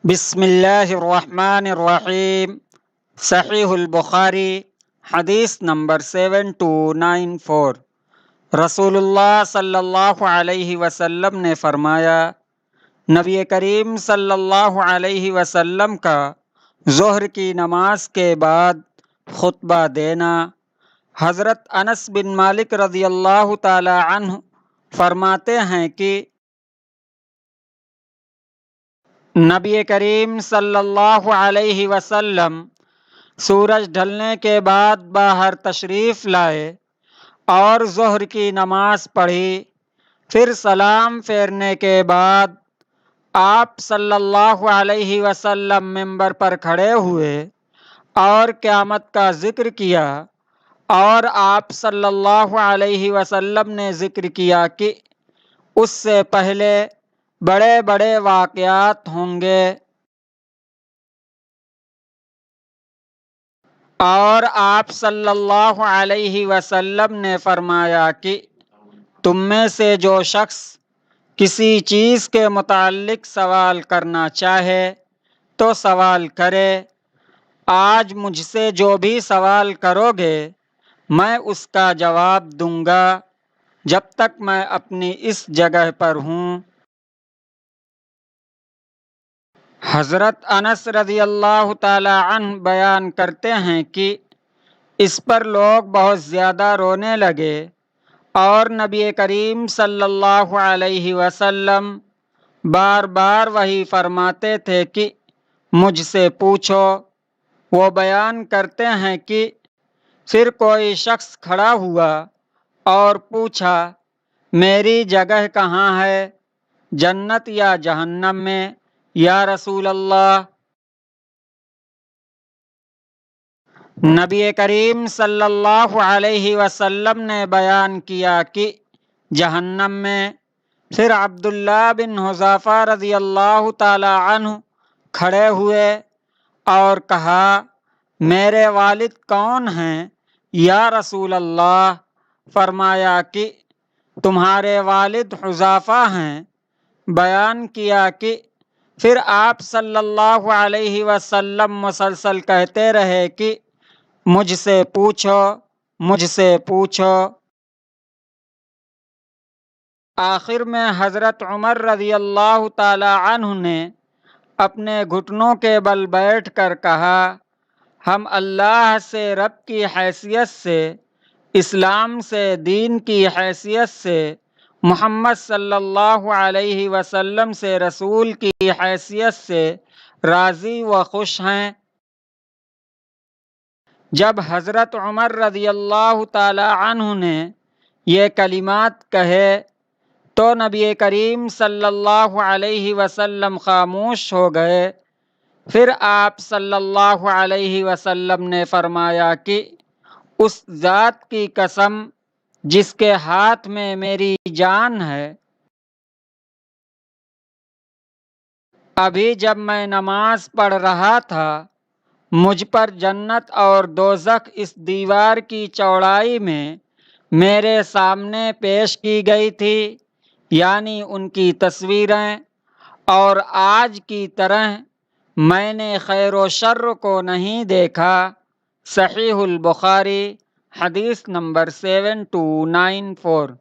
بسم اللہ الرحمن الرحیم۔ صحیح البخاری حدیث نمبر 7294۔ رسول اللہ صلی اللہ علیہ وسلم نے فرمایا، نبی کریم صلی اللہ علیہ وسلم کا ظہر کی نماز کے بعد خطبہ دینا۔ حضرت انس بن مالک رضی اللہ تعالی عنہ فرماتے ہیں کہ نبی کریم صلی اللہ علیہ وسلم سورج ڈھلنے کے بعد باہر تشریف لائے اور ظہر کی نماز پڑھی۔ پھر سلام پھیرنے کے بعد آپ صلی اللہ علیہ وسلم منبر پر کھڑے ہوئے اور قیامت کا ذکر کیا، اور آپ صلی اللہ علیہ وسلم نے ذکر کیا کہ اس سے پہلے بڑے بڑے واقعات ہوں گے، اور آپ صلی اللہ علیہ وسلم نے فرمایا کہ تم میں سے جو شخص کسی چیز کے متعلق سوال کرنا چاہے تو سوال کرے۔ آج مجھ سے جو بھی سوال کرو گے میں اس کا جواب دوں گا جب تک میں اپنی اس جگہ پر ہوں۔ حضرت انس رضی اللہ تعالی عنہ بیان کرتے ہیں کہ اس پر لوگ بہت زیادہ رونے لگے، اور نبی کریم صلی اللہ علیہ وسلم بار بار وہی فرماتے تھے کہ مجھ سے پوچھو۔ وہ بیان کرتے ہیں کہ پھر کوئی شخص کھڑا ہوا اور پوچھا، میری جگہ کہاں ہے، جنت یا جہنم میں یا رسول اللہ؟ نبی کریم صلی اللہ علیہ وسلم نے بیان کیا کہ جہنم میں۔ پھر عبداللہ بن حذیفہ رضی اللہ تعالی عنہ کھڑے ہوئے اور کہا، میرے والد کون ہیں یا رسول اللہ؟ فرمایا کہ تمہارے والد حذیفہ ہیں۔ بیان کیا کہ پھر آپ صلی اللہ علیہ وسلم مسلسل کہتے رہے کہ مجھ سے پوچھو، مجھ سے پوچھو۔ آخر میں حضرت عمر رضی اللہ تعالی عنہ نے اپنے گھٹنوں کے بل بیٹھ کر کہا، ہم اللہ سے رب کی حیثیت سے، اسلام سے دین کی حیثیت سے، محمد صلی اللہ علیہ وسلم سے رسول کی حیثیت سے راضی و خوش ہیں۔ جب حضرت عمر رضی اللہ تعالی عنہ نے یہ کلمات کہے تو نبی کریم صلی اللہ علیہ وسلم خاموش ہو گئے۔ پھر آپ صلی اللہ علیہ وسلم نے فرمایا کہ اس ذات کی قسم جس کے ہاتھ میں میری جان ہے، ابھی جب میں نماز پڑھ رہا تھا مجھ پر جنت اور دوزخ اس دیوار کی چوڑائی میں میرے سامنے پیش کی گئی تھی، یعنی ان کی تصویریں، اور آج کی طرح میں نے خیر و شر کو نہیں دیکھا۔ صحیح البخاری حدیث نمبر 7294۔